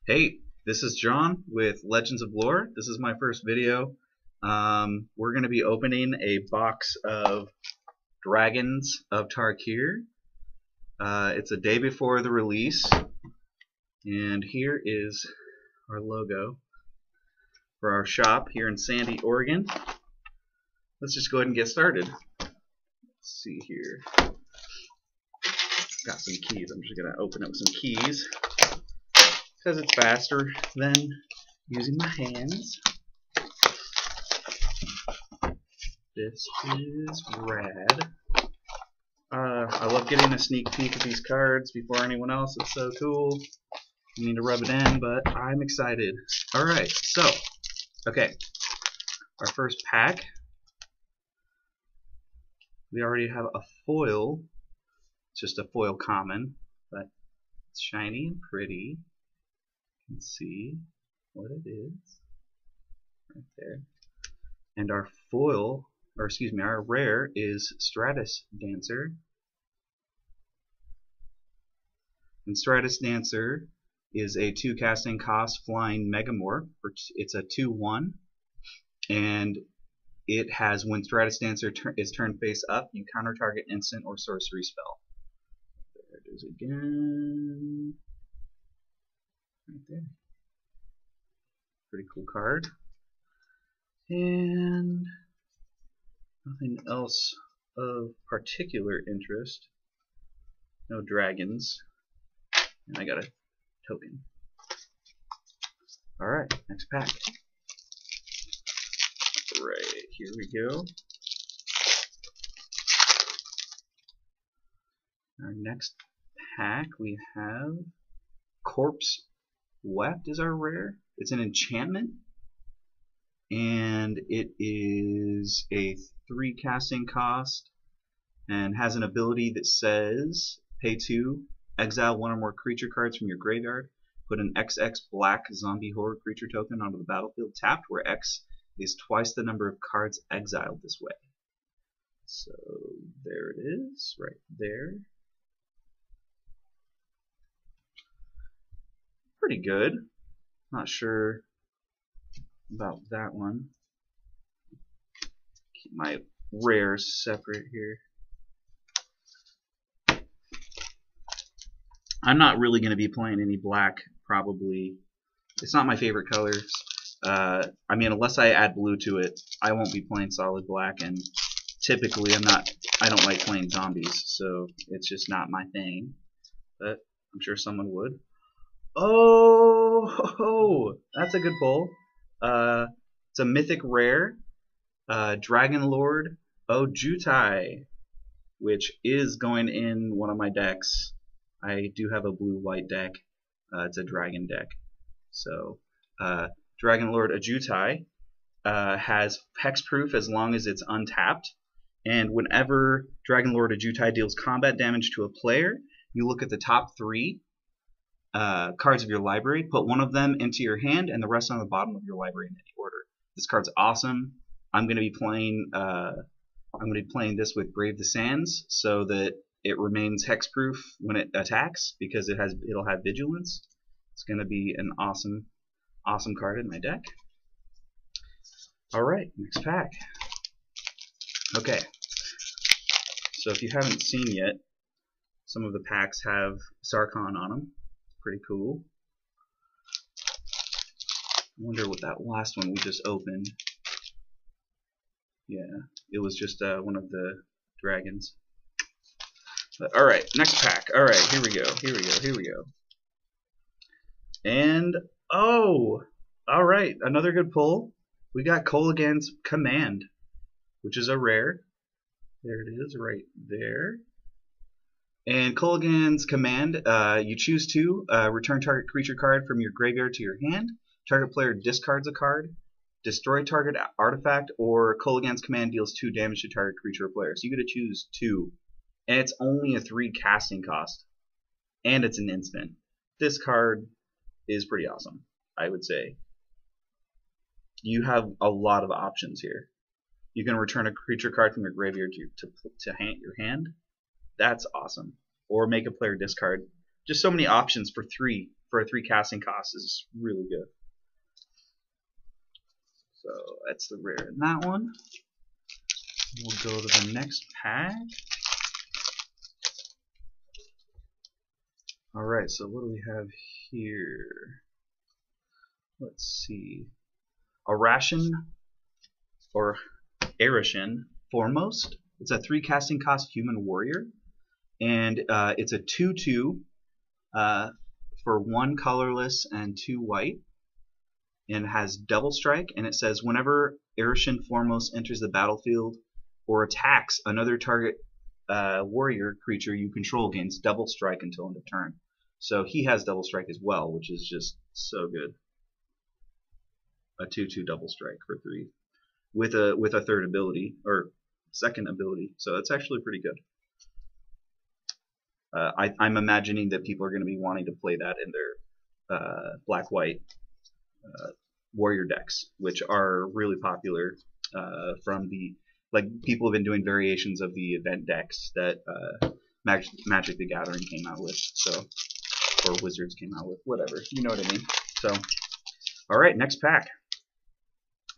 Hey, this is John with Legends of Lore. This is my first video. We're going to be opening a box of Dragons of Tarkir. It's a day before the release, and here is our logo for our shop here in Sandy, Oregon. Let's just go ahead and get started. Let's see here. Got some keys. I'm just going to open it with some keys because it's faster than using my hands. This is rad. I love getting a sneak peek at these cards before anyone else. It's so cool. I need to rub it in, but I'm excited. Alright, so, okay. Our first pack. We already have a foil. It's just a foil common, but it's shiny and pretty. You can see what it is right there. And our foil, or excuse me, our rare is Stratus Dancer. And Stratus Dancer is a 2 casting cost flying megamorph. It's a 2/1, and it has, when Stratus Dancer is turned face up, you counter target instant or sorcery spell. There it is again. Right there. Pretty cool card. And nothing else of particular interest. No dragons. And I got a token. Alright, next pack. Right, here we go. Our next pack we have Corpse Wept is our rare. It's an enchantment, and it is a 3 casting cost and has an ability that says pay 2, exile 1 or more creature cards from your graveyard, put an XX black zombie horror creature token onto the battlefield tapped, where X is twice the number of cards exiled this way. So there it is, right there. Pretty good. Not sure about that one. Keep my rares separate here. I'm not really going to be playing any black, probably. It's not my favorite color. I mean, unless I add blue to it, I won't be playing solid black, and typically I don't like playing zombies, so it's just not my thing. But I'm sure someone would. Oh, that's a good pull. It's a mythic rare, Dragon Lord Ojutai, which is going in one of my decks. I do have a blue-white deck. It's a dragon deck. So, Dragon Lord Ojutai has hexproof as long as it's untapped. And whenever Dragon Lord Ojutai deals combat damage to a player, you look at the top 3 cards of your library, put one of them into your hand, and the rest on the bottom of your library in any order. This card's awesome. I'm going to be playing this with Brave the Sands so that it remains hexproof when it attacks, because it'll have vigilance. It's going to be an awesome card in my deck. All right, next pack. Okay. So if you haven't seen yet, some of the packs have Sarkhan on them. Pretty cool. I wonder what that last one we just opened. Yeah, it was just one of the dragons. But alright, next pack. Alright, here we go. And, oh! Alright, another good pull. We got Kolaghan's Command, which is a rare. There it is, right there. And Kolaghan's Command, you choose to return target creature card from your graveyard to your hand. Target player discards a card, destroy target artifact, or Kolaghan's Command deals 2 damage to target creature or player. So you get to choose 2. And it's only a 3 casting cost. And it's an instant. This card is pretty awesome, I would say. You have a lot of options here. You can return a creature card from your graveyard to your hand. That's awesome. Or make a player discard. Just so many options for for a 3 casting cost is really good. So that's the rare in that one. We'll go to the next pack. Alright, so what do we have here? Let's see. Arashin or Arashin Foremost. It's a 3 casting cost human warrior, and it's a 2/2 for 1 colorless and 2 white, and has double strike. And it says whenever Arashin Foremost enters the battlefield or attacks another target warrior creature you control, gains double strike until end of turn. So he has double strike as well, which is just so good. A 2/2 double strike for 3 with a third ability or second ability. So that's actually pretty good. I'm imagining that people are going to be wanting to play that in their black-white warrior decks, which are really popular from the, like, people have been doing variations of the event decks that Magic the Gathering came out with, so, or Wizards came out with, whatever, you know what I mean. So, all right, next pack.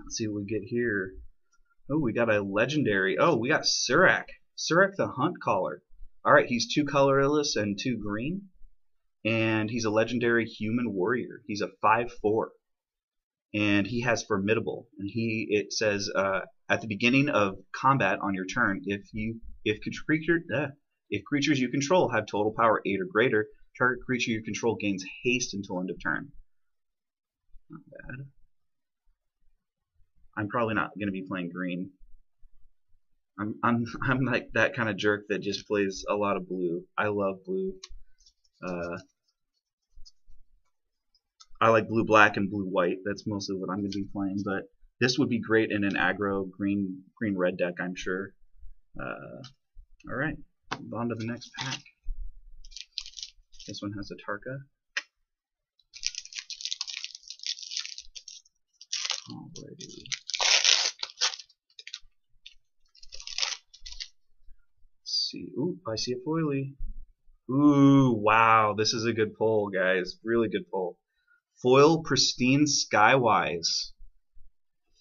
Let's see what we get here. Oh, we got a legendary. Oh, we got Surak. Surak the Hunt Caller. All right, he's 2 colorless and 2 green, and he's a legendary human warrior. He's a 5/4, and he has Formidable. And it says at the beginning of combat on your turn, if creatures you control have total power 8 or greater, target creature you control gains haste until end of turn. Not bad. I'm probably not going to be playing green. I'm like that kind of jerk that just plays a lot of blue. I love blue. I like blue black and blue white. That's mostly what I'm going to be playing. But this would be great in an aggro green red deck, I'm sure. All right, move on to the next pack. This one has a Tarka. Alrighty. See. Ooh, I see a foily. Ooh, wow, this is a good pull, guys. Really good pull. Foil Pristine Skywise.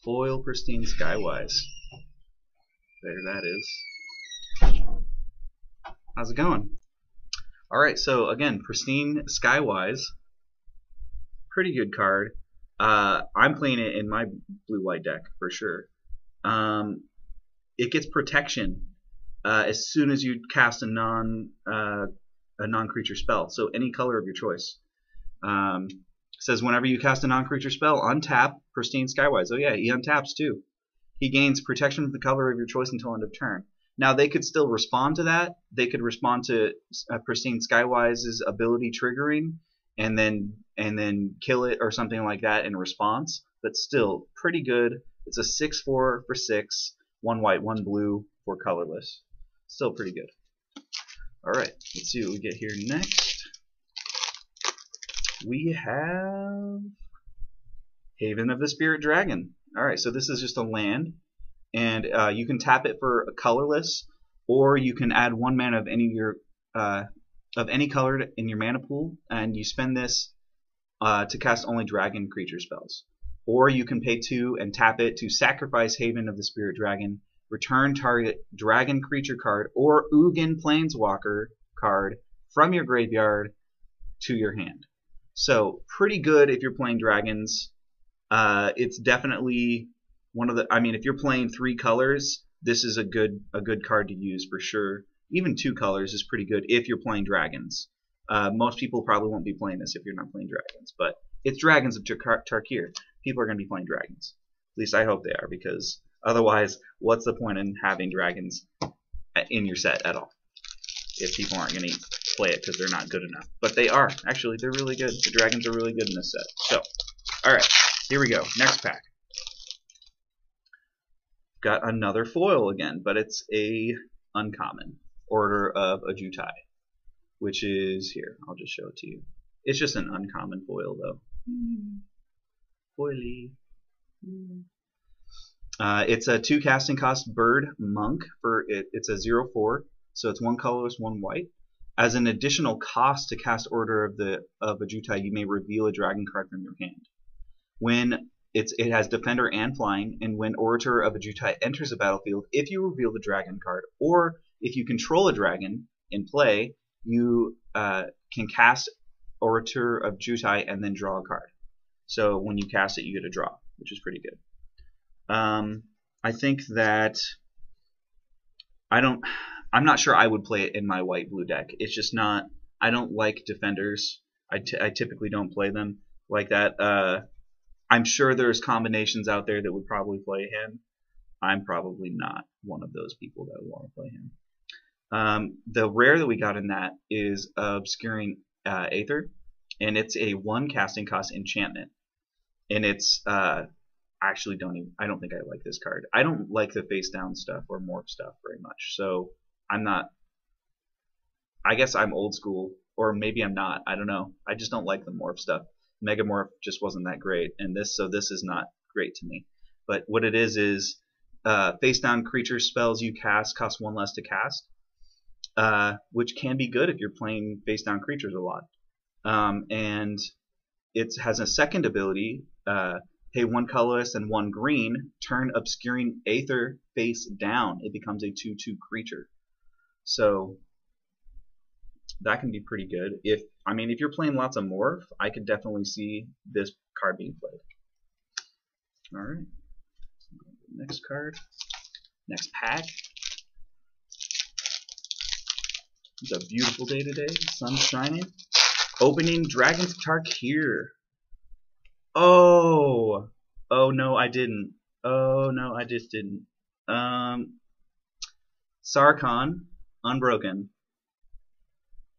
Foil Pristine Skywise. There that is. How's it going? Alright, so again, Pristine Skywise. Pretty good card. I'm playing it in my blue-white deck for sure. It gets protection as soon as you cast a non-creature spell. So any color of your choice. Says whenever you cast a non-creature spell, untap Pristine Skywise. Oh yeah, he untaps too. He gains protection from the color of your choice until end of turn. Now they could still respond to that. They could respond to Pristine Skywise's ability triggering, and then kill it or something like that in response. But still pretty good. It's a 6/4 for 6, 1 white, 1 blue for colorless. Still pretty good. Alright, let's see what we get here next. We have Haven of the Spirit Dragon. Alright, so this is just a land, and you can tap it for a colorless, or you can add 1 mana of any of your any color in your mana pool, and you spend this to cast only dragon creature spells. Or you can pay 2 and tap it to sacrifice Haven of the Spirit Dragon, return target dragon creature card or Ugin Planeswalker card from your graveyard to your hand. So pretty good if you're playing dragons. It's definitely one of the. I mean, if you're playing 3 colors, this is a good card to use for sure. Even 2 colors is pretty good if you're playing dragons. Most people probably won't be playing this if you're not playing dragons, but it's Dragons of Tarkir. People are going to be playing dragons. At least I hope they are, because otherwise, what's the point in having dragons in your set at all if people aren't going to play it because they're not good enough? But they are. Actually, they're really good. The dragons are really good in this set. So, alright, here we go. Next pack. Got another foil again, but it's a uncommon. Order of Ajutai, which is here. I'll just show it to you. It's just an uncommon foil, though. Foily. It's a 2 casting cost bird monk for it. It's a 0/4, so it's 1 colorless, 1 white. As an additional cost to cast Order of a Jutai, you may reveal a dragon card from your hand. When it has Defender and Flying, and when Orator of a Jutai enters a battlefield, if you reveal the dragon card, or if you control a dragon in play, you can cast Orator of Jutai and then draw a card. So when you cast it, you get a draw, which is pretty good. I think that I'm not sure I would play it in my white-blue deck. It's just not. I don't like defenders. I typically don't play them like that. I'm sure there's combinations out there that would probably play him. I'm probably not one of those people that would want to play him. The rare that we got in that is Obscuring Aether, and it's a 1 casting cost enchantment. And it's I don't think I like this card. I don't like the face down stuff or morph stuff very much. So I'm not. I guess I'm old school, or maybe I'm not. I don't know. I just don't like the morph stuff. Megamorph just wasn't that great, and this is not great to me. But what it is face down creature spells you cast cost 1 less to cast, which can be good if you're playing face down creatures a lot. And it has a second ability, pay 1 colorless and 1 green, turn Obscuring Aether face down. It becomes a 2/2 creature. So that can be pretty good. If you're playing lots of morph, I could definitely see this card being played. All right. Next card. Next pack. It's a beautiful day today. Sun's shining. Opening Dragon's Tarkir. Oh no, I didn't. Oh no, I just didn't. Sarkhan, Unbroken.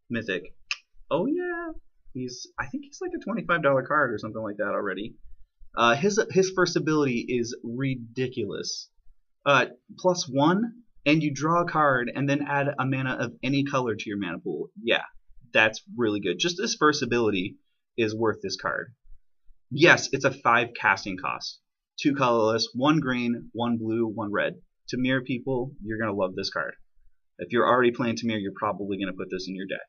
Mythic. Oh yeah, I think he's like a $25 card or something like that already. His first ability is ridiculous. +1, and you draw a card and then add a mana of any color to your mana pool. Yeah, that's really good. Just this first ability is worth this card. Yes, it's a 5 casting cost. 2 colorless, 1 green, 1 blue, 1 red. Tamir people, you're gonna love this card. If you're already playing Tamir, you're probably going to put this in your deck.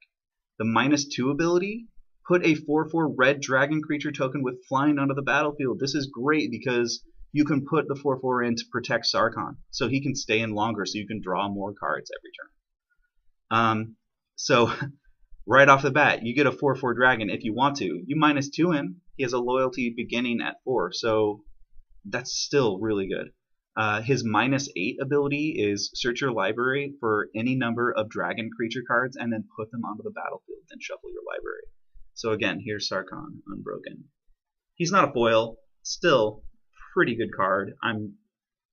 The -2 ability, put a 4/4 red dragon creature token with flying onto the battlefield. This is great because you can put the 4/4 in to protect Sarkhan, so he can stay in longer, so you can draw more cards every turn. So right off the bat, you get a 4/4 dragon if you want to. You -2 him, he has a loyalty beginning at 4, so that's still really good. His -8 ability is search your library for any number of dragon creature cards and then put them onto the battlefield, then shuffle your library. So again, here's Sarkhan, Unbroken. He's not a foil, still pretty good card. I'm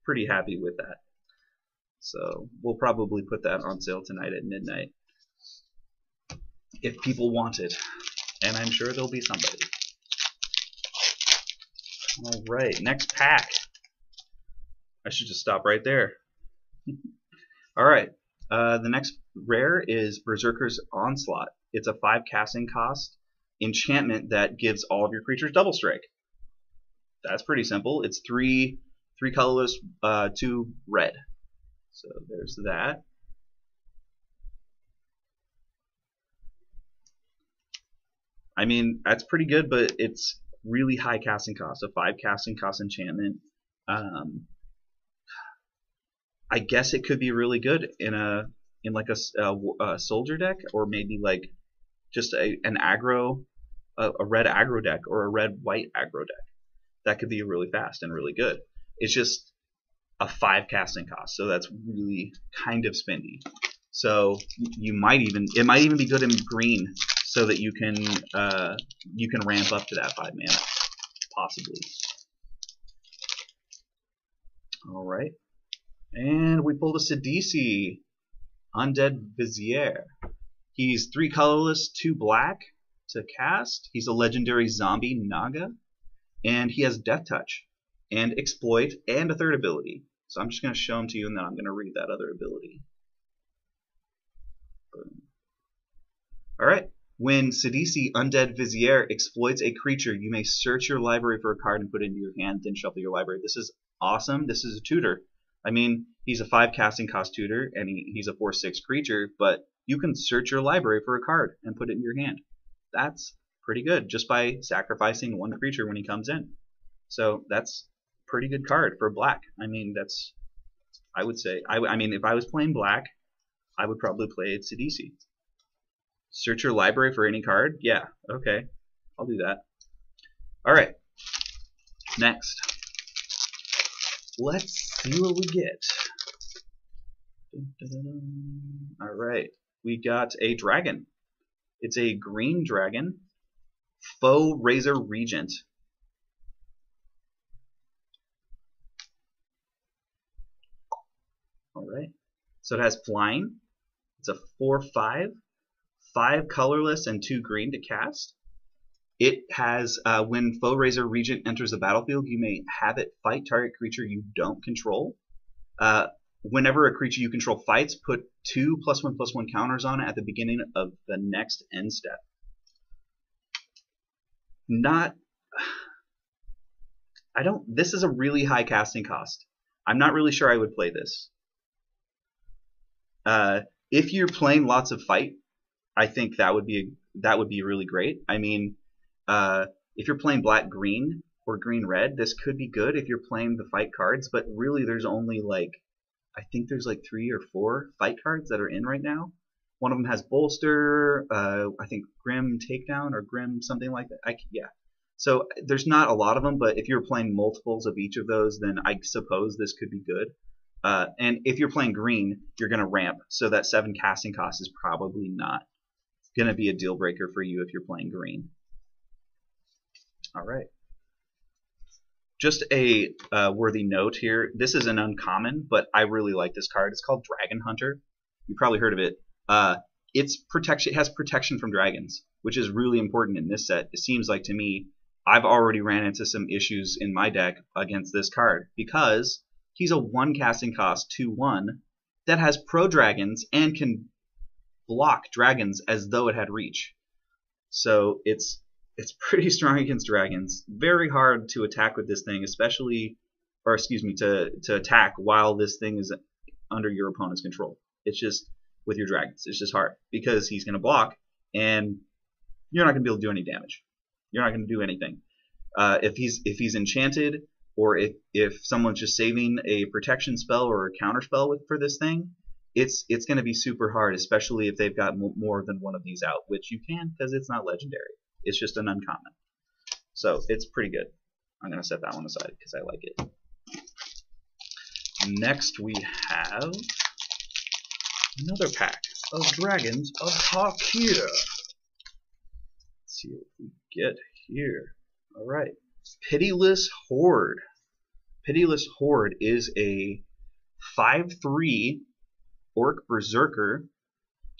pretty happy with that. So we'll probably put that on sale tonight at midnight if people want it, and I'm sure there'll be somebody. All right, next pack. I should just stop right there. All right, the next rare is Berserker's Onslaught. It's a 5 casting cost enchantment that gives all of your creatures double strike. That's pretty simple. It's 3 colorless, 2 red. So there's that. I mean, that's pretty good, but it's really high casting cost. A 5 casting cost enchantment. I guess it could be really good in like a soldier deck, or maybe like just an aggro, a red aggro deck or a red white aggro deck. That could be really fast and really good. It's just a 5 casting cost, so that's really kind of spendy. So it might even be good in green, so that you can ramp up to that 5 mana, possibly. All right. And we pulled a Sidisi, Undead Vizier. He's 3 colorless, 2 black to cast. He's a legendary zombie Naga, and he has Death Touch and Exploit and a 3rd ability. So I'm just going to show them to you, and then I'm going to read that other ability. Boom. All right. When Sidisi Undead Vizier exploits a creature, you may search your library for a card and put it into your hand, then shuffle your library. This is awesome. This is a tutor. I mean, he's a 5 casting cost tutor, and he's a 4/6 creature, but you can search your library for a card and put it in your hand. That's pretty good just by sacrificing one creature when he comes in. So that's a pretty good card for black. I mean, that's, I would say, I mean, if I was playing black, I would probably play Sidisi. Search your library for any card? Yeah, okay. I'll do that. Alright. Next. Let's see what we get. Alright. We got a dragon. It's a green dragon. Faux Razor Regent. Alright. So it has flying. It's a 4/5. 5 colorless and 2 green to cast. It has, when Faux Razor Regent enters the battlefield, you may have it fight target creature you don't control. Whenever a creature you control fights, put 2 +1/+1 counters on it at the beginning of the next end step. This is a really high casting cost. I'm not really sure I would play this. If you're playing lots of fight, I think that would be really great. I mean, if you're playing black-green or green-red, this could be good if you're playing the fight cards, but really there's only I think there's 3 or 4 fight cards that are in right now. One of them has Bolster, I think Grim Takedown or Grim something like that. Yeah. So there's not a lot of them, but if you're playing multiples of each of those, then I suppose this could be good. And if you're playing green, you're going to ramp, so that 7 casting cost is probably not going to be a deal breaker for you if you're playing green. Alright. Just a worthy note here. This is an uncommon, but I really like this card. It's called Dragon Hunter. You've probably heard of it. It has protection from dragons, which is really important in this set. It seems like to me, I've already ran into some issues in my deck against this card because he's a 1 casting cost 2/1 that has pro dragons and can block dragons as though it had reach. So it's pretty strong against dragons. Very hard to attack with this thing, especially, or excuse me, to attack while this thing is under your opponent's control. It's just, with your dragons, it's just hard because he's going to block and you're not going to be able to do any damage. You're not going to do anything. If he's enchanted, or if someone's just saving a protection spell or a counter spell for this thing, it's going to be super hard, especially if they've got more than one of these out, which you can because it's not legendary. It's just an uncommon. So it's pretty good. I'm going to set that one aside because I like it. Next we have another pack of Dragons of Tarkir. Let's see what we get here. Alright. Pitiless Horde. Pitiless Horde is a 5/3 Orc Berserker,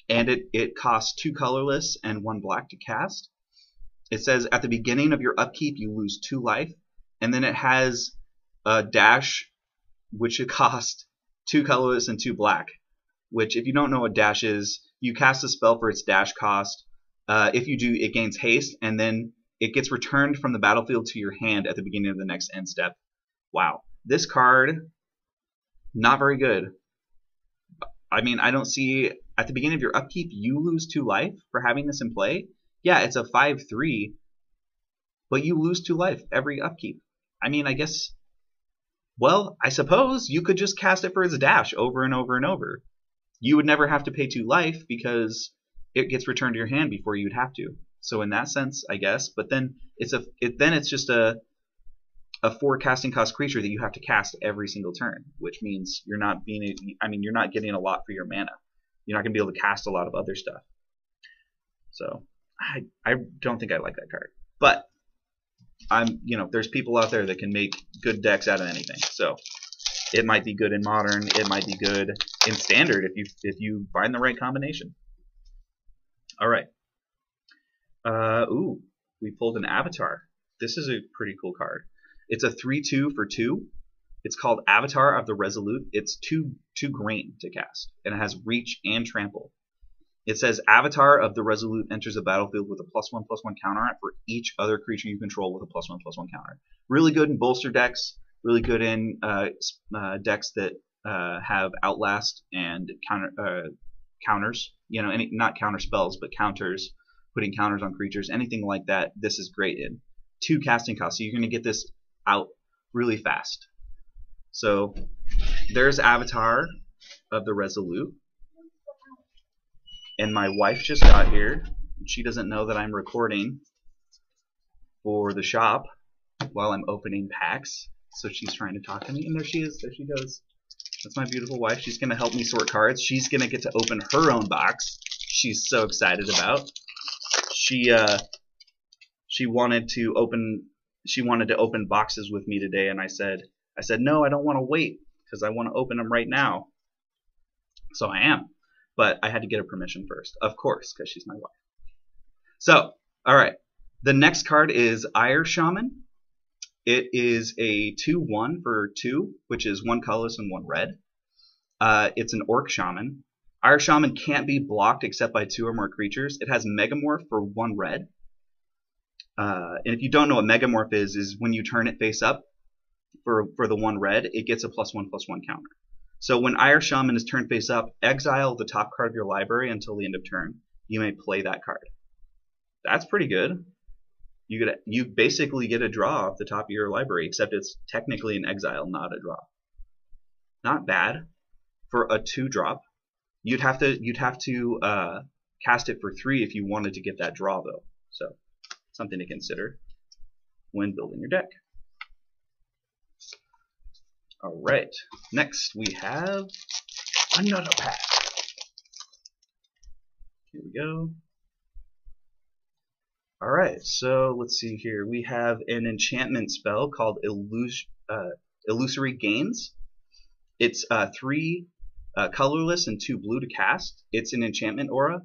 and it costs 2 colorless and 1 black to cast. It says at the beginning of your upkeep you lose 2 life, and then it has a dash which it costs 2 colorless and 2 black, which if you don't know what dash is, you cast a spell for its dash cost. If you do, it gains haste, and then it gets returned from the battlefield to your hand at the beginning of the next end step. Wow. This card, not very good. I mean, I don't see, at the beginning of your upkeep, you lose 2 life for having this in play. Yeah, it's a 5/3, but you lose 2 life every upkeep. I mean, I guess, well, I suppose you could just cast it for its dash over and over and over. You would never have to pay 2 life because it gets returned to your hand before you'd have to. So in that sense, I guess, but then it's just a 4 casting cost creature that you have to cast every single turn, which means you're not getting a lot for your mana. You're not going to be able to cast a lot of other stuff. So I don't think I like that card. But there's people out there that can make good decks out of anything. So it might be good in modern, it might be good in standard if you find the right combination. All right. Ooh, we pulled an Avatar. This is a pretty cool card. It's a 3/2 for 2. It's called Avatar of the Resolute. It's 2 green to cast, and it has reach and trample. It says Avatar of the Resolute enters the battlefield with a +1/+1 counter on it for each other creature you control with a +1/+1 counter. Really good in bolster decks. Really good in decks that have Outlast and counters. any not counter spells, but counters, putting counters on creatures, anything like that. This is great in 2 casting costs, so you're going to get this out really fast. So there's Avatar of the Resolute, and my wife just got here. She doesn't know that I'm recording for the shop while I'm opening packs, so she's trying to talk to me, and there she is. There she goes. That's my beautiful wife. She's going to help me sort cards. She's going to get to open her own box. She's so excited about. She wanted to open boxes with me today, and I said no, I don't want to wait because I want to open them right now. So I am, but I had to get her permission first, of course, because she's my wife. So, all right, the next card is Ire Shaman. It is a 2/1 for 2, which is 1 colorless and 1 red. It's an Orc Shaman. Ire Shaman can't be blocked except by 2 or more creatures. It has Megamorph for 1 red. And if you don't know what Megamorph is when you turn it face up for the 1 red, it gets a +1/+1 counter. So when Ire Shaman is turned face up, exile the top card of your library until the end of turn. You may play that card. That's pretty good. You basically get a draw off the top of your library, except it's technically an exile, not a draw. Not bad for a 2-drop. You'd have to cast it for 3 if you wanted to get that draw, though. So something to consider when building your deck. All right. Next we have another pack. Here we go. Alright, so let's see here. We have an enchantment spell called Illusory Gains. It's 3 colorless and 2 blue to cast. It's an enchantment aura.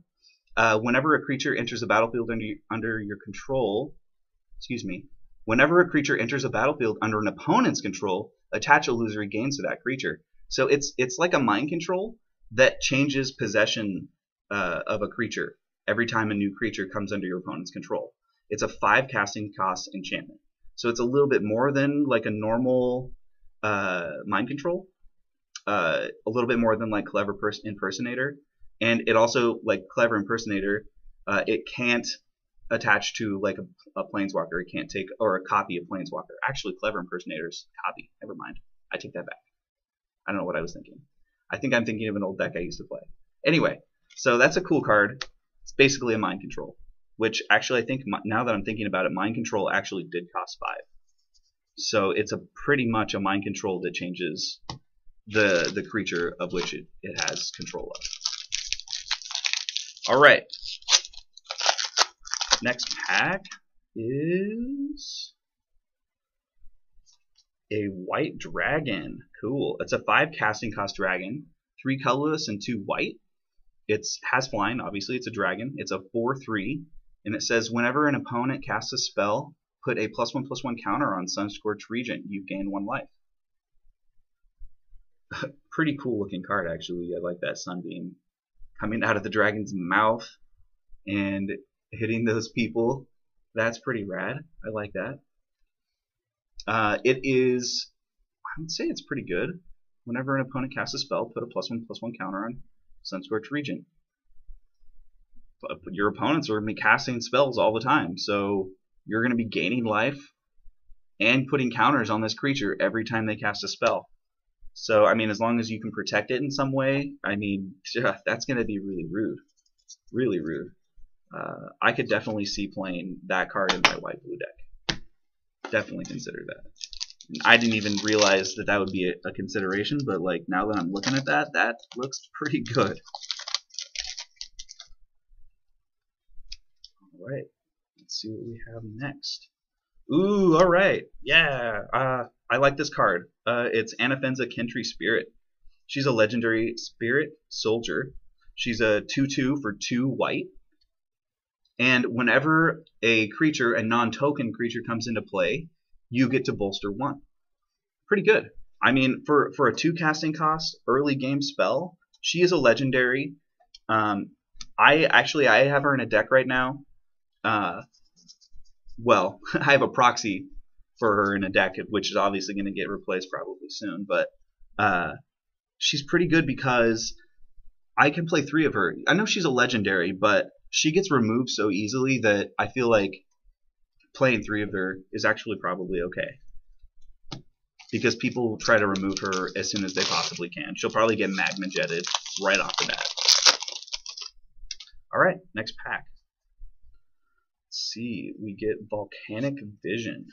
Whenever a creature enters a battlefield under your control, whenever a creature enters a battlefield under an opponent's control, attach Illusory Gains to that creature. So it's like a mind control that changes possession of a creature every time a new creature comes under your opponent's control. It's a 5 casting cost enchantment. So it's a little bit more than like a normal mind control. A little bit more than like Clever Impersonator. And it also, like Clever Impersonator, it can't attach to like a Planeswalker. It can't take, or a copy of Planeswalker. Actually, Clever Impersonator's copy. Never mind. I take that back. I don't know what I was thinking. I think I'm thinking of an old deck I used to play. Anyway, so that's a cool card. It's basically a mind control, which actually I think now that I'm thinking about it, mind control actually did cost 5. So it's a pretty much a mind control that changes the creature of which it has control of. All right. Next pack is a white dragon. Cool. It's a 5 casting cost dragon, 3 colorless and 2 white. It has flying, obviously. It's a dragon. It's a 4/3, and it says whenever an opponent casts a spell, put a +1/+1 counter on Sunscorched Region. You gain 1 life. Pretty cool looking card, actually. I like that sunbeam coming out of the dragon's mouth and hitting those people. That's pretty rad. I like that. It is, I would say it's pretty good. Whenever an opponent casts a spell, put a +1/+1 counter on Sunscorched Region. But your opponents are going to be casting spells all the time, so you're going to be gaining life and putting counters on this creature every time they cast a spell. So, I mean, as long as you can protect it in some way, I mean, that's going to be really rude. Really rude. I could definitely see playing that card in my white-blue deck. Definitely consider that. I didn't even realize that that would be a consideration, but like now that I'm looking at that, that looks pretty good. Alright, let's see what we have next. Ooh, alright, yeah, I like this card. It's Anafenza Kentry Spirit. She's a legendary spirit soldier. She's a 2/2 for 2 white. And whenever a creature, a non-token creature, comes into play, you get to bolster 1. Pretty good. I mean, for a 2 casting cost early game spell, she is a legendary. I have her in a deck right now. Well, I have a proxy for her in a deck, which is obviously going to get replaced probably soon. But she's pretty good because I can play 3 of her. I know she's a legendary, but she gets removed so easily that I feel like playing 3 of her is actually probably okay. Because people try to remove her as soon as they possibly can. She'll probably get magma jetted right off the bat. Alright, next pack. Let's see, we get Volcanic Vision.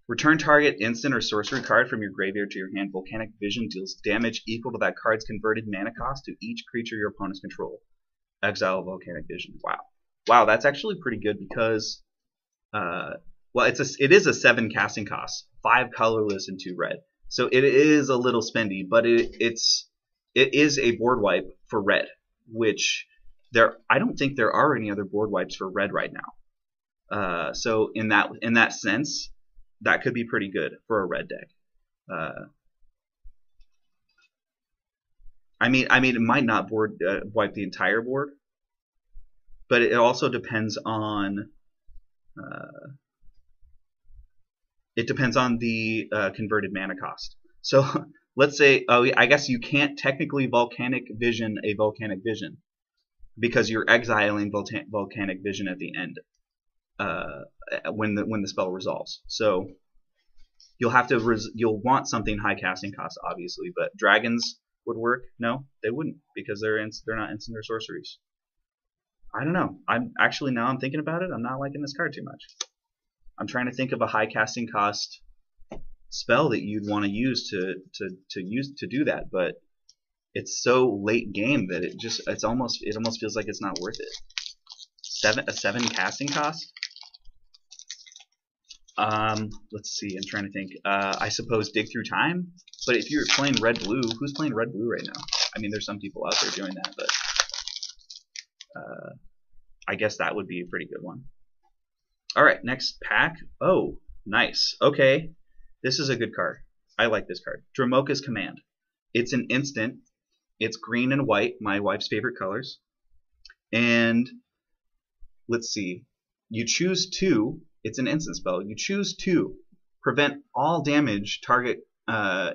Return target instant or sorcery card from your graveyard to your hand. Volcanic Vision deals damage equal to that card's converted mana cost to each creature your opponents control. Exile Volcanic Vision. Wow. Wow, that's actually pretty good because, well, it is a 7 casting cost, 5 colorless and 2 red. So it is a little spendy, but it is a board wipe for red, which I don't think there are any other board wipes for red right now. So in that sense, that could be pretty good for a red deck. I mean, it might not wipe the entire board, but it also depends on the converted mana cost. So let's say, I guess you can't technically Volcanic Vision a Volcanic Vision because you're exiling Volcanic Vision at the end. When the spell resolves, so you'll have to you'll want something high casting cost, obviously, but dragons would work. No, they wouldn't because they're not instant or sorceries. I don't know. Now I'm thinking about it. I'm not liking this card too much. I'm trying to think of a high casting cost spell that you'd want to use to do that, but it's so late game that it almost feels like it's not worth it. A 7 casting cost. Let's see. I'm trying to think. I suppose Dig Through Time. But if you're playing red blue, who's playing red blue right now? I mean, there's some people out there doing that, but I guess that would be a pretty good one. All right, next pack. Oh, nice. Okay, this is a good card. I like this card. Dromoka's Command. It's an instant. It's green and white, my wife's favorite colors. And let's see. You choose 2. It's an instant spell. You choose 2. Prevent all damage target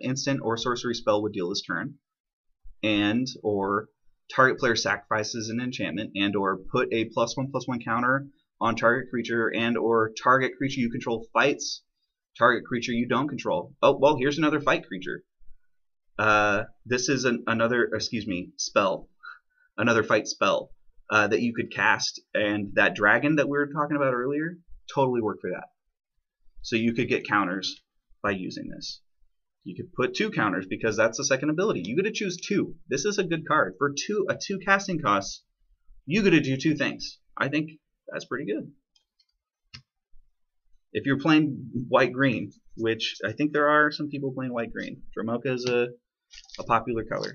instant or sorcery spell would deal this turn. And or target player sacrifices an enchantment and or put a +1/+1 counter on target creature and or target creature you control fights target creature you don't control. Oh, well, here's another fight creature. This is another spell. Another fight spell that you could cast, and that dragon that we were talking about earlier totally worked for that. So you could get counters by using this. You could put 2 counters because that's the second ability. You get to choose 2. This is a good card. For 2 casting costs, you get to do 2 things. I think that's pretty good. If you're playing white-green, which I think there are some people playing white-green, Dromoka is a popular color.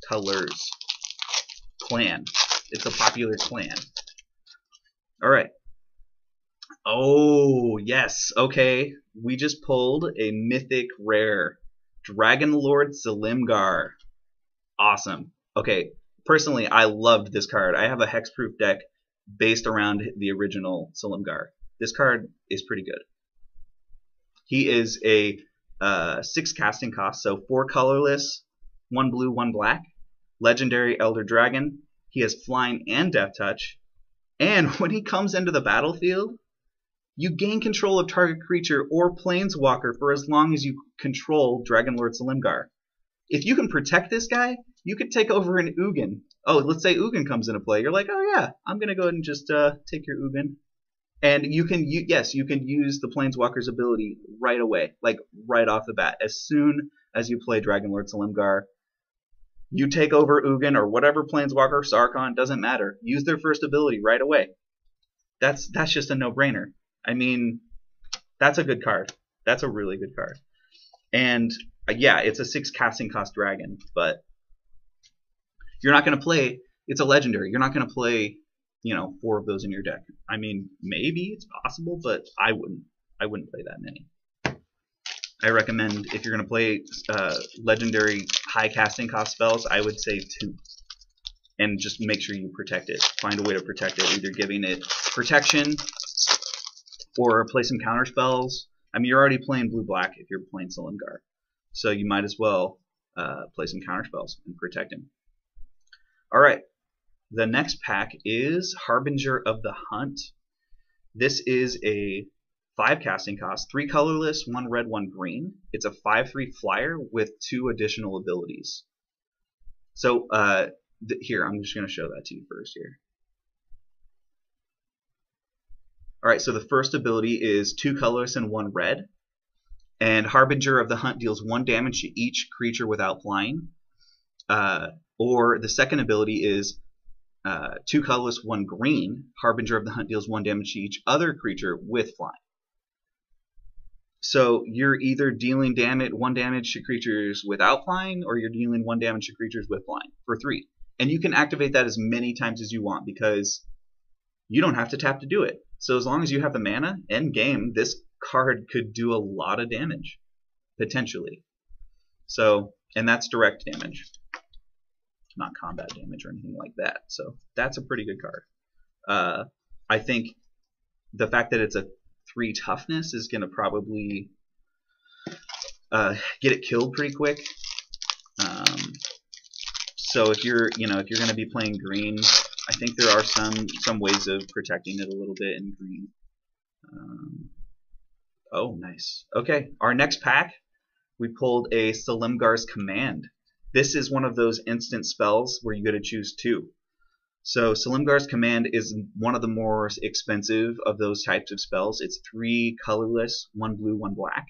Colors. Clan. It's a popular clan. Alright. Oh, yes. Okay. We just pulled a mythic rare. Dragon Lord Salimgar. Awesome. Okay. Personally, I loved this card. I have a hexproof deck based around the original Salimgar. This card is pretty good. He is a 6 casting cost, so 4 colorless, 1 blue, 1 black. Legendary Elder Dragon. He has flying and death touch. And when he comes into the battlefield, you gain control of target creature or planeswalker for as long as you control Dragon Lord Salimgar. If you can protect this guy, you could take over an Ugin. Oh, let's say Ugin comes into play. You're like, oh yeah, I'm gonna go ahead and just take your Ugin. And you can use the Planeswalker's ability right away, like right off the bat. As soon as you play Dragon Lord Salimgar, you take over Ugin or whatever Planeswalker, Sarkhan, doesn't matter. Use their first ability right away. That's just a no-brainer. I mean, that's a good card. That's a really good card. And yeah, it's a 6 casting cost dragon, but you're not going to play. It's a legendary. You're not going to play, 4 of those in your deck. I mean, maybe it's possible, but I wouldn't. I wouldn't play that many. I recommend if you're going to play legendary high casting cost spells, I would say 2. And just make sure you protect it. Find a way to protect it, either giving it protection or play some counter spells. I mean, you're already playing blue-black if you're playing Salimgar. So you might as well play some counter spells and protect him. All right, the next pack is Harbinger of the Hunt. This is a 5 casting cost, 3 colorless, 1 red, 1 green. It's a 5/3 flyer with 2 additional abilities. So here, I'm just going to show that to you first here. All right, so the first ability is 2 colorless and 1 red. And Harbinger of the Hunt deals 1 damage to each creature without flying. Or the second ability is 2 colorless, 1 green. Harbinger of the Hunt deals 1 damage to each other creature with flying. So you're either dealing 1 damage to creatures without flying, or you're dealing 1 damage to creatures with flying for 3. And you can activate that as many times as you want because you don't have to tap to do it. So as long as you have the mana, end game, this card could do a lot of damage, potentially. So, and that's direct damage, not combat damage or anything like that. So that's a pretty good card. I think the fact that it's a 3 toughness is going to probably get it killed pretty quick. So if you're going to be playing green, I think there are some ways of protecting it a little bit in green. Oh, nice. Okay, our next pack, we pulled a Salimgar's Command. This is one of those instant spells where you get to choose 2. So Salimgar's Command is one of the more expensive of those types of spells. It's 3 colorless, 1 blue, 1 black.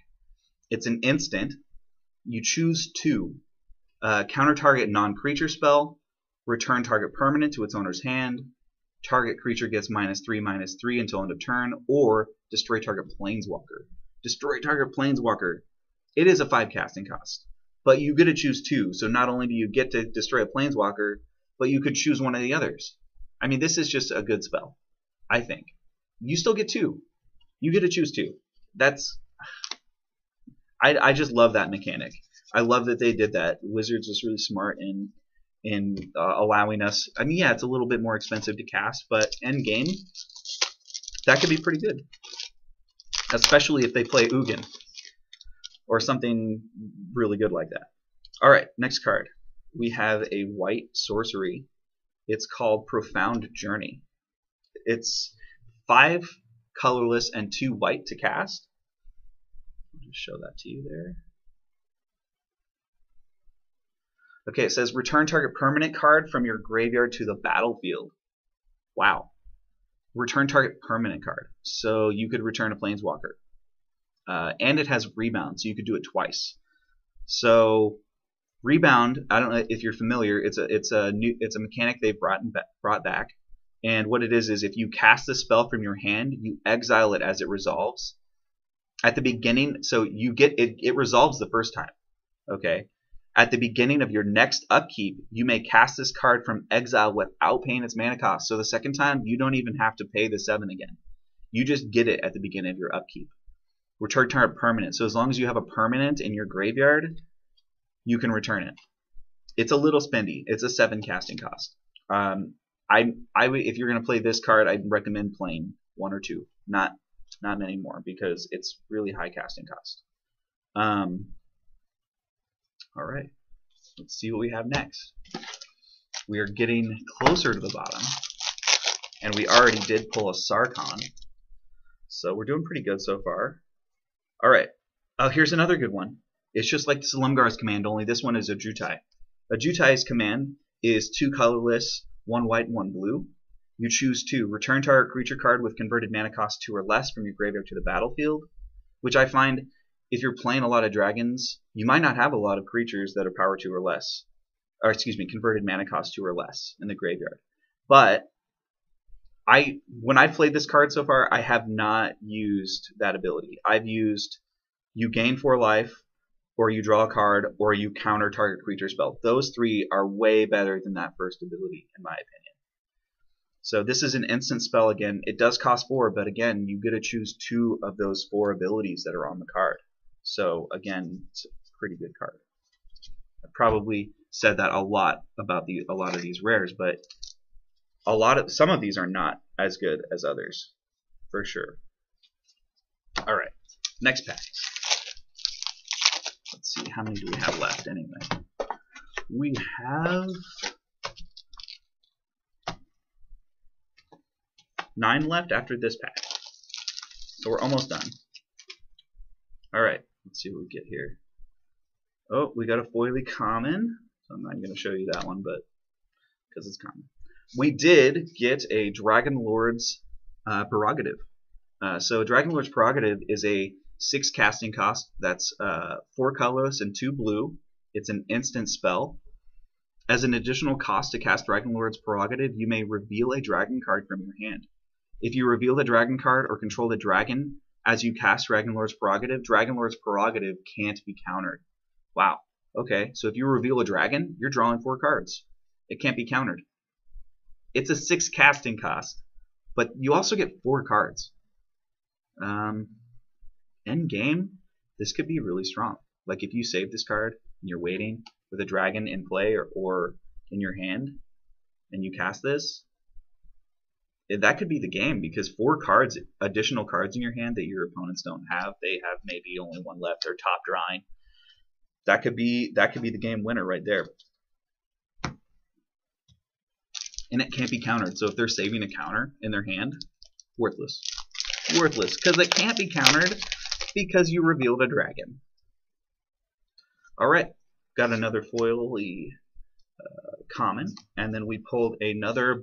It's an instant. You choose 2. Counter target non-creature spell, return target permanent to its owner's hand, target creature gets -3/-3 until end of turn, or destroy target planeswalker. Destroy target planeswalker. It is a 5 casting cost, but you get to choose 2. So not only do you get to destroy a planeswalker, but you could choose one of the others. I mean, this is just a good spell, I think. You still get 2. You get to choose 2. That's I just love that mechanic. I love that they did that. Wizards was really smart in allowing us. I mean, yeah, it's a little bit more expensive to cast, but end game, that could be pretty good, especially if they play Ugin or something really good like that. All right, next card. We have a white sorcery. It's called Profound Journey. It's 5 colorless and 2 white to cast. I'll just show that to you there. Okay, it says return target permanent card from your graveyard to the battlefield. Wow. Return target permanent card. So you could return a planeswalker. And it has rebound, so you could do it twice. So rebound, I don't know if you're familiar, it's a mechanic they've brought back. And what it is if you cast the spell from your hand, you exile it as it resolves. At the beginning, so you get it resolves the first time. Okay. At the beginning of your next upkeep, you may cast this card from exile without paying its mana cost. So the second time, you don't even have to pay the 7 again. You just get it at the beginning of your upkeep. Return target permanent. So as long as you have a permanent in your graveyard, you can return it. It's a little spendy. It's a 7 casting cost. If you're going to play this card, I'd recommend playing 1 or 2, not many more, because it's really high casting cost. All right, let's see what we have next. We are getting closer to the bottom, and we already did pull a Sarkhan, so we're doing pretty good so far. All right, here's another good one. It's just like the Salimgar's Command, only this one is a Jutai. A Jutai's command is 2 colorless, 1 white, and 1 blue. You choose 2. Return target creature card with converted mana cost 2 or less from your graveyard to the battlefield, which I find, if you're playing a lot of dragons, you might not have a lot of creatures that are power 2 or less. Or excuse me, converted mana cost 2 or less in the graveyard. But when I've played this card so far, I have not used that ability. I've used you gain 4 life, or you draw a card, or you counter target creature spell. Those 3 are way better than that first ability, in my opinion. So this is an instant spell again. It does cost 4, but again, you get to choose 2 of those 4 abilities that are on the card. So again, it's a pretty good card. I probably said that a lot about a lot of these rares, but some of these are not as good as others, for sure. All right, next pack. Let's see, how many do we have left anyway? We have 9 left after this pack. So we're almost done. Alright, let's see what we get here. Oh, we got a foily common. So I'm not going to show you that one, but because it's common. We did get a Dragon Lord's Prerogative. So Dragon Lord's Prerogative is a 6 casting cost. That's 4 colorless and 2 blue. It's an instant spell. As an additional cost to cast Dragon Lord's Prerogative, you may reveal a dragon card from your hand. If you reveal the dragon card or control the dragon as you cast Dragon Lord's Prerogative can't be countered. Wow. Okay, so if you reveal a dragon, you're drawing 4 cards. It can't be countered. It's a 6 casting cost, but you also get 4 cards. End game, this could be really strong. Like if you save this card and you're waiting with a dragon in play or in your hand, and you cast this, that could be the game, because 4 cards, additional cards in your hand that your opponents don't have. They have maybe only 1 left. They're top drawing. That could be the game winner right there. And it can't be countered. So if they're saving a counter in their hand, worthless. Worthless, because it can't be countered because you revealed a dragon. Alright, got another foily common, and then we pulled another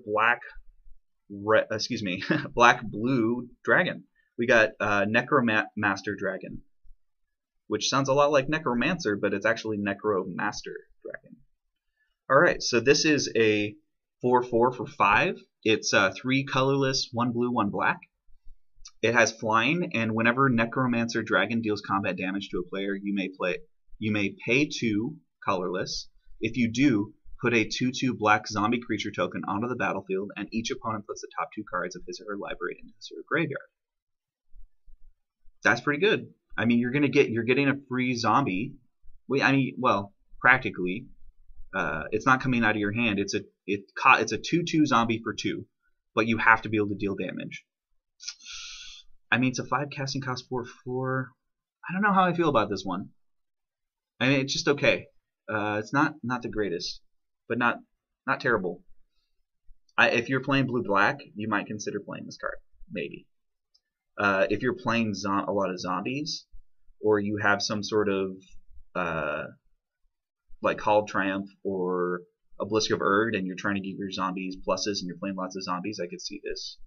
black-blue dragon. We got Necromaster Dragon, which sounds a lot like Necromancer, but it's actually Necromaster Dragon. Alright, so this is a 4/4 for 5. It's 3 colorless, 1 blue, 1 black. It has flying, and whenever Necromancer Dragon deals combat damage to a player, you may pay 2 colorless. If you do, put a 2/2 black zombie creature token onto the battlefield, and each opponent puts the top 2 cards of his or her library into his or her graveyard. That's pretty good. I mean, you're getting a free zombie. Well, practically, it's not coming out of your hand. It's a 2/2 zombie for 2, but you have to be able to deal damage. I mean, it's a 5 casting cost 4/4. I don't know how I feel about this one. I mean, it's just okay. It's not the greatest, but not terrible. If you're playing blue-black, you might consider playing this card, maybe. If you're playing a lot of zombies, or you have some sort of like Hall of Triumph or Obelisk of Erd, and you're trying to give your zombies pluses and you're playing lots of zombies, I could see this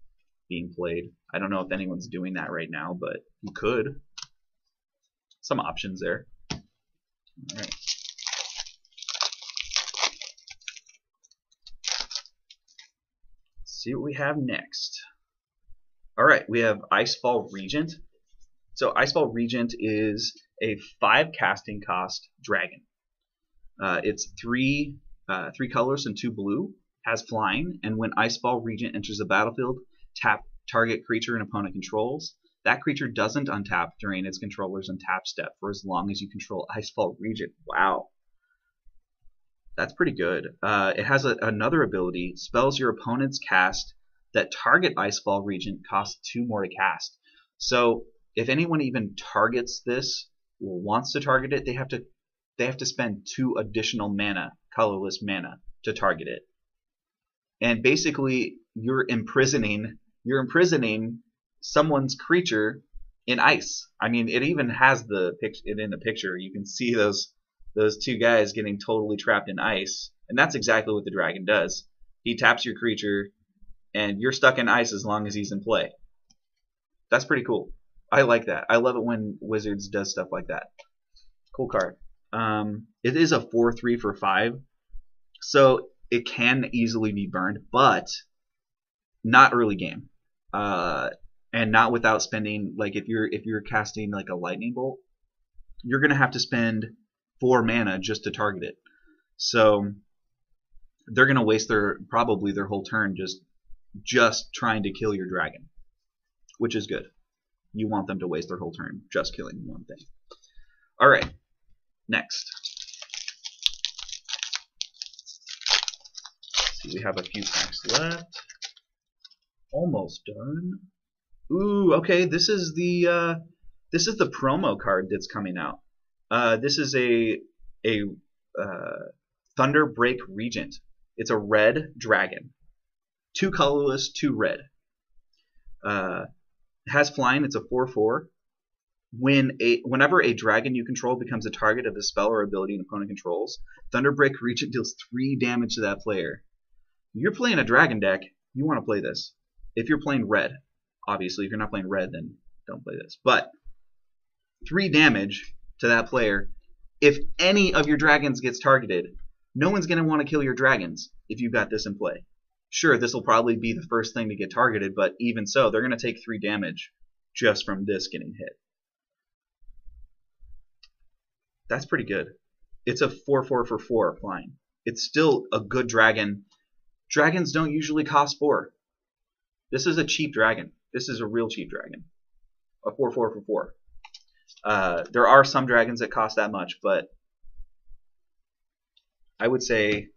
being played. I don't know if anyone's doing that right now, but you could. Some options there. Alright. See what we have next. Alright, we have Icefall Regent. So Icefall Regent is a 5 casting cost dragon. It's 3 colors and 2 blue, has flying, and when Icefall Regent enters the battlefield, tap target creature an opponent controls. That creature doesn't untap during its controller's untap step for as long as you control Icefall Regent. Wow. That's pretty good. It has another ability. Spells your opponents cast that target Icefall Regent cost 2 more to cast. So if anyone even targets this or wants to target it, they have to spend 2 additional mana, colorless mana, to target it. And basically, you're imprisoning someone's creature in ice. I mean, it even has it in the picture. You can see those 2 guys getting totally trapped in ice, and that's exactly what the dragon does. He taps your creature, and you're stuck in ice as long as he's in play. That's pretty cool. I like that. I love it when Wizards does stuff like that. Cool card. It is a 4/3 for 5, so it can easily be burned, but not early game, and not without spending, like if you're casting like a lightning bolt, you're gonna have to spend 4 mana just to target it. So they're gonna waste probably their whole turn just trying to kill your dragon, which is good. You want them to waste their whole turn just killing one thing. All right. Next, see, we have a few packs left. Almost done. Ooh, okay. This is the promo card that's coming out. This is a Thunderbreak Regent. It's a red dragon. 2 colorless, 2 red. Has flying. It's a 4/4. Whenever a dragon you control becomes a target of a spell or ability an opponent controls, Thunderbreak Regent deals 3 damage to that player. If you're playing a dragon deck, you want to play this. If you're playing red, obviously, if you're not playing red, then don't play this. But 3 damage to that player. If any of your dragons gets targeted, no one's going to want to kill your dragons if you've got this in play. Sure, this will probably be the first thing to get targeted, but even so, they're going to take 3 damage just from this getting hit. That's pretty good. It's a 4/4 for 4 flying. It's still a good dragon. Dragons don't usually cost 4. This is a cheap dragon. This is a real cheap dragon. A 4/4 for 4. There are some dragons that cost that much, but I would say,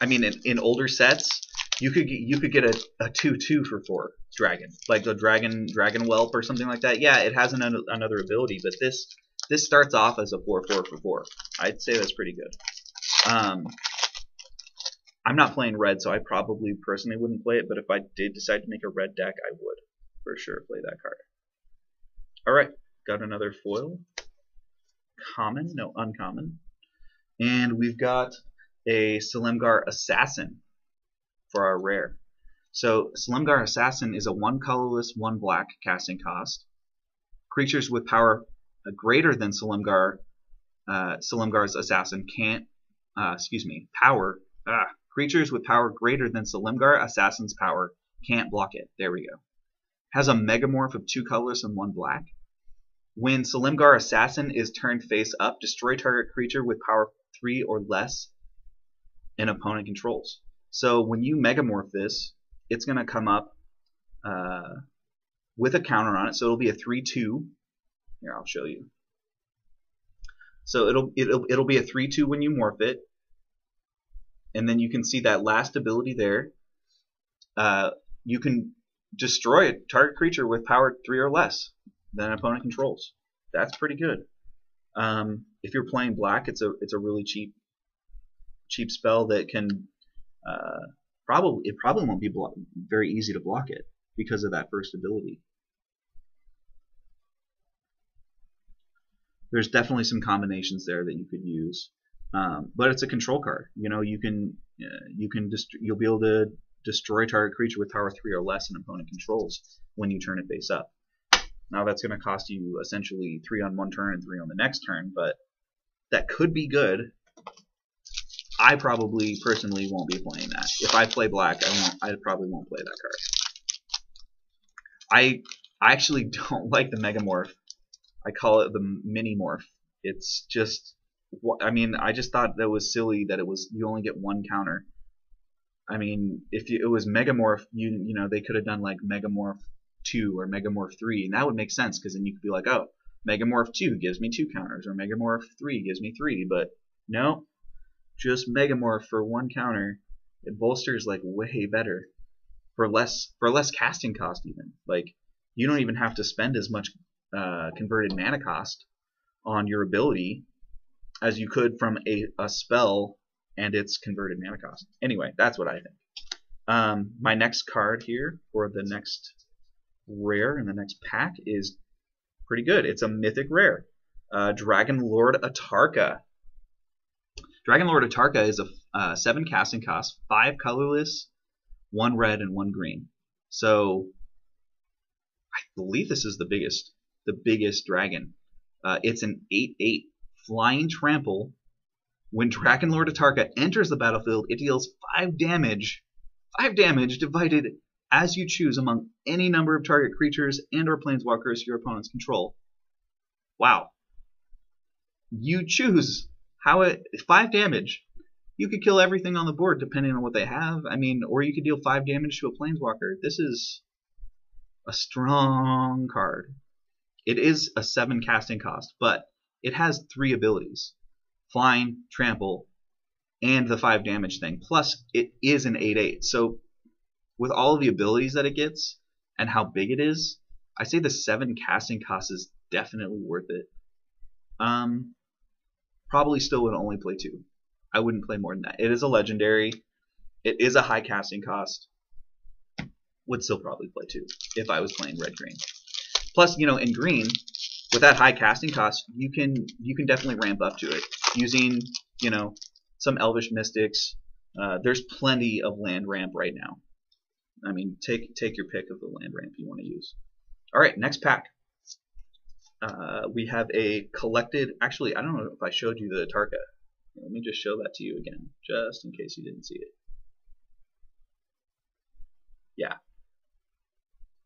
I mean, in older sets, you could get a 2/2 for 4 dragon, like the dragon whelp or something like that. Yeah, it has another ability, but this starts off as a 4/4 for 4. I'd say that's pretty good. I'm not playing red, so I probably personally wouldn't play it, but if I did decide to make a red deck, I would for sure play that card. Alright, got another foil. Common, no, uncommon. And we've got a Silumgar Assassin for our rare. So Silumgar Assassin is a 1 colorless, 1 black casting cost. Creatures with power greater than Silumgar's Assassin can't, creatures with power greater than Silumgar Assassin's power can't block it. There we go. Has a Megamorph of 2 colorless and 1 black. When Silumgar Assassin is turned face up, destroy target creature with power 3 or less an opponent controls. So when you Megamorph this, it's going to come up with a counter on it. So it'll be a 3/2. Here, I'll show you. So it'll be a 3/2 when you morph it, and then you can see that last ability there. You can destroy a target creature with power 3 or less than an opponent controls. That's pretty good. If you're playing black, it's a really cheap spell that can probably won't be very easy to block it because of that first ability. There's definitely some combinations there that you could use, but it's a control card. You know, you'll be able to destroy target creature with power 3 or less an opponent controls when you turn it face up. Now that's going to cost you essentially 3 on one turn and 3 on the next turn, but that could be good. I probably personally won't be playing that. If I play black, I probably won't play that card. I actually don't like the Megamorph. I call it the mini morph. It's just, I mean, I just thought that was silly that you only get 1 counter. I mean, if it was Megamorph, you know, they could have done like Megamorph 2 or Megamorph 3, and that would make sense because then you could be like, oh, Megamorph 2 gives me 2 counters, or Megamorph 3 gives me 3, but no, just Megamorph for 1 counter. It bolsters like way better for less casting cost even. Like, you don't even have to spend as much converted mana cost on your ability as you could from a spell and its converted mana cost. Anyway, that's what I think. My next card here for the next rare in the next pack is pretty good. It's a mythic rare. Dragon Lord Atarka. Dragon Lord Atarka is a 7 casting cost, 5 colorless, 1 red, and 1 green. So I believe this is the biggest dragon. It's an 8/8 flying trample. When Dragon Lord Atarka enters the battlefield, it deals 5 damage. 5 damage divided as you choose among any number of target creatures and or planeswalkers your opponents control. Wow. You choose how 5 damage. You could kill everything on the board depending on what they have. I mean, or you could deal 5 damage to a planeswalker. This is a strong card. It is a 7 casting cost, but it has 3 abilities. Flying, trample, and the 5 damage thing. Plus, it is an 8/8. So, with all of the abilities that it gets, and how big it is, I say the 7 casting cost is definitely worth it. Probably still would only play 2. I wouldn't play more than that. It is a legendary. It is a high casting cost. Would still probably play 2 if I was playing red-green. Plus, in green, with that high casting cost, you can definitely ramp up to it using, some Elvish Mystics. There's plenty of land ramp right now. I mean, take your pick of the land ramp you want to use. All right, next pack. We have a collected. Actually, I don't know if I showed you the Tarka. Let me just show that to you again, just in case you didn't see it. Yeah,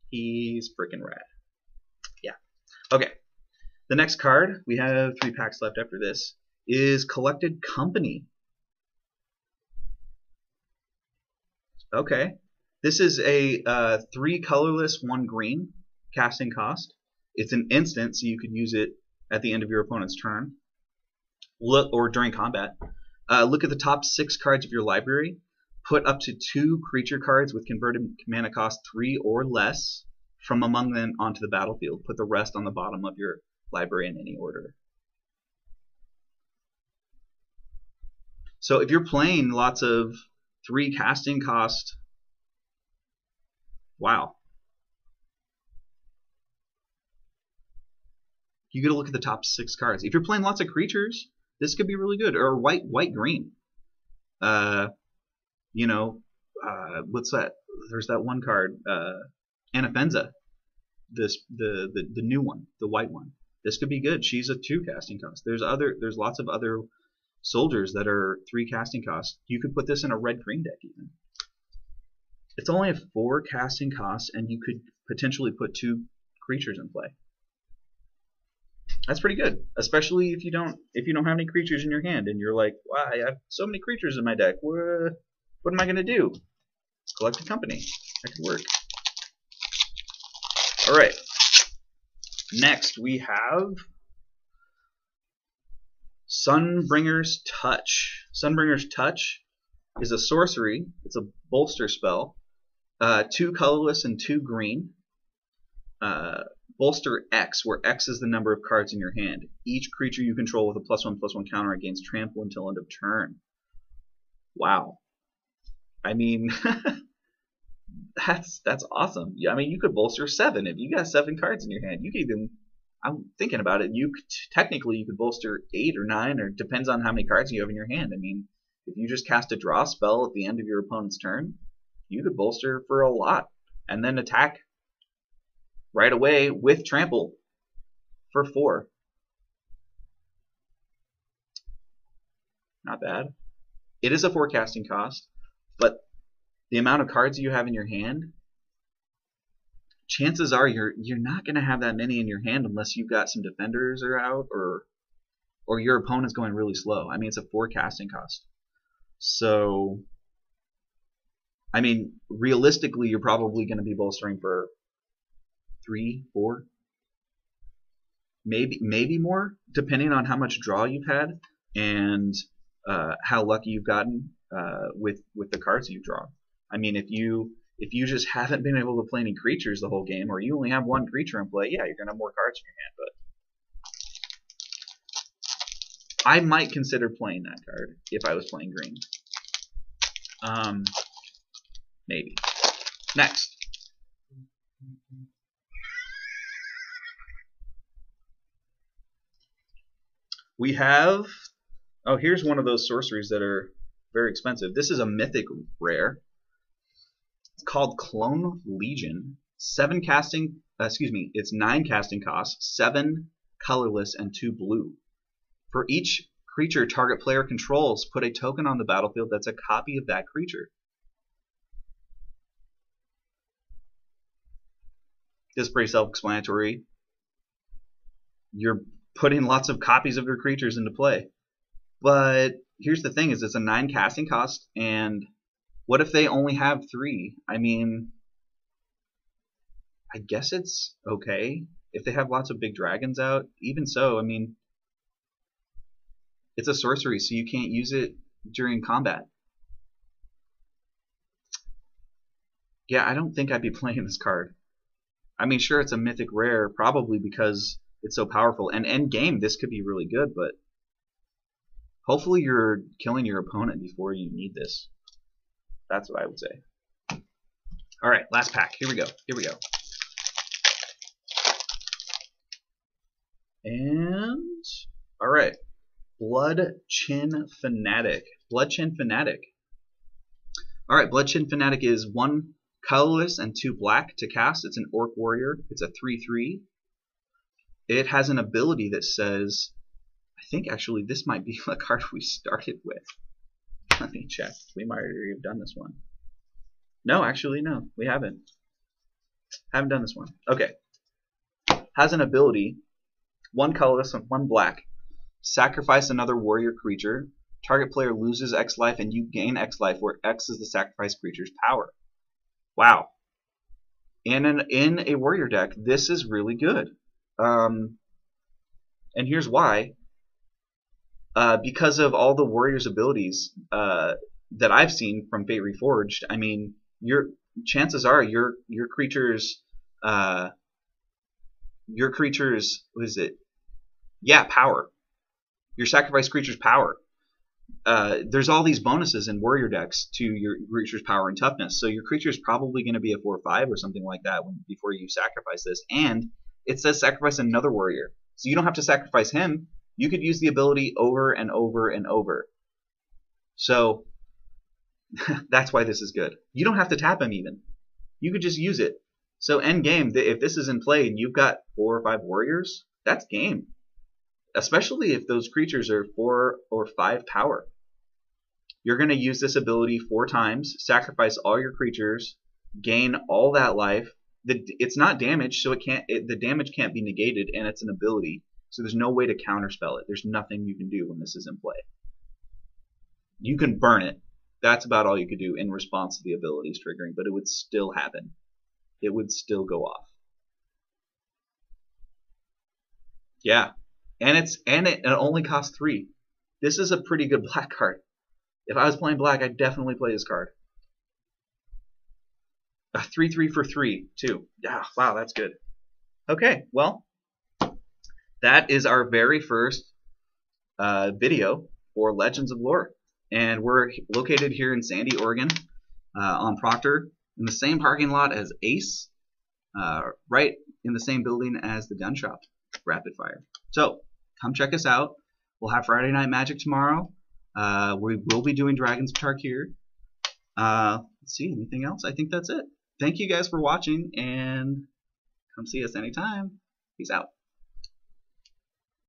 he's freaking rad. Yeah. Okay. The next card, we have 3 packs left after this, is Collected Company. Okay. This is a 3 colorless, 1 green casting cost. It's an instant, so you could use it at the end of your opponent's turn. Or during combat. Look at the top 6 cards of your library. Put up to 2 creature cards with converted mana cost 3 or less from among them onto the battlefield. Put the rest on the bottom of your library in any order. So if you're playing lots of 3 casting cost, wow. You gotta look at the top 6 cards. If you're playing lots of creatures, this could be really good. Or white green. What's that? There's that one card, Anafenza. The new one, the white one. This could be good. She's a 2 casting cost. There's lots of other soldiers that are 3 casting costs. You could put this in a red-green deck even. It's only a 4 casting cost, and you could potentially put 2 creatures in play. That's pretty good, especially if you don't have any creatures in your hand, and you're like, wow, I have so many creatures in my deck. What am I gonna do? Collected Company. That could work. All right. Next we have Sunbringer's Touch. Sunbringer's Touch is a sorcery. It's a bolster spell. 2 colorless and 2 green. Bolster X, where X is the number of cards in your hand. Each creature you control with a +1/+1 counter against trample until end of turn. Wow. I mean, that's awesome. Yeah, I mean, you could bolster 7 if you got 7 cards in your hand. You could even, I'm thinking about it. Technically you could bolster 8 or 9, or depends on how many cards you have in your hand. I mean, if you just cast a draw spell at the end of your opponent's turn, you could bolster for a lot and then attack right away with trample for 4. Not bad. It is a 4 casting cost, but the amount of cards you have in your hand, chances are you're not going to have that many in your hand unless you've got some defenders are out or your opponent's going really slow. I mean, it's a 4 casting cost. So, I mean, realistically, you're probably going to be bolstering for 3, 4, maybe more, depending on how much draw you've had and how lucky you've gotten with the cards you draw. I mean, if you just haven't been able to play any creatures the whole game, or you only have 1 creature in play, yeah, you're gonna have more cards in your hand. But I might consider playing that card if I was playing green. Maybe. Next. We have, oh, here's one of those sorceries that are very expensive. This is a mythic rare. It's called Clone Legion. 7 casting, it's 9 casting costs, 7 colorless and 2 blue. For each creature target player controls, put a token on the battlefield that's a copy of that creature. This is pretty self-explanatory. You're putting lots of copies of your creatures into play. But here's the thing, is it's a 9 casting cost, and what if they only have 3? I mean, I guess it's okay. If they have lots of big dragons out, even so, I mean, it's a sorcery, so you can't use it during combat. Yeah, I don't think I'd be playing this card. I mean, sure, it's a mythic rare, probably because it's so powerful. And end game, this could be really good, but Hopefully you're killing your opponent before you need this. That's what I would say. Alright, last pack. Here we go. Here we go. And alright. Bloodchin Fanatic. Bloodchin Fanatic. Alright, Bloodchin Fanatic is 1 colorless and 2 black to cast. It's an Orc Warrior. It's a 3/3. It has an ability that says, I think actually this might be a card we started with. Let me check. We might already have done this one. No, actually no, we haven't. Haven't done this one. Okay. Has an ability, 1 colorless and 1 black. Sacrifice another warrior creature. Target player loses X life and you gain X life, where X is the sacrificed creature's power. Wow. In a warrior deck, this is really good. And here's why. Because of all the warrior's abilities that I've seen from Fate Reforged, I mean, chances are your creatures, what is it? Yeah, power. Your sacrifice creature's power. There's all these bonuses in warrior decks to your creature's power and toughness, so your creature is probably going to be a 4/5 or something like that before you sacrifice this. And it says sacrifice another warrior, so you don't have to sacrifice him. You could use the ability over and over and over. So that's why this is good. You don't have to tap him even. You could just use it. So end game, if this is in play and you've got 4 or 5 warriors, that's game. Especially if those creatures are 4 or 5 power. You're going to use this ability 4 times, sacrifice all your creatures, gain all that life. It's not damage, so the damage can't be negated, and it's an ability. So there's no way to counterspell it. There's nothing you can do when this is in play. You can burn it. That's about all you could do in response to the abilities triggering, but it would still happen. It would still go off. Yeah. And it only costs 3. This is a pretty good black card. If I was playing black, I'd definitely play this card. A 3/3 for 3 too. Yeah, wow, that's good. Okay, well, that is our very first video for Legends of Lore, and we're located here in Sandy, Oregon, on Proctor, in the same parking lot as Ace, right in the same building as the gun shop, Rapid Fire. So come check us out. We'll have Friday Night Magic tomorrow. We will be doing Dragons of Tarkir. Let's see, anything else? I think that's it. Thank you guys for watching, and come see us anytime. Peace out.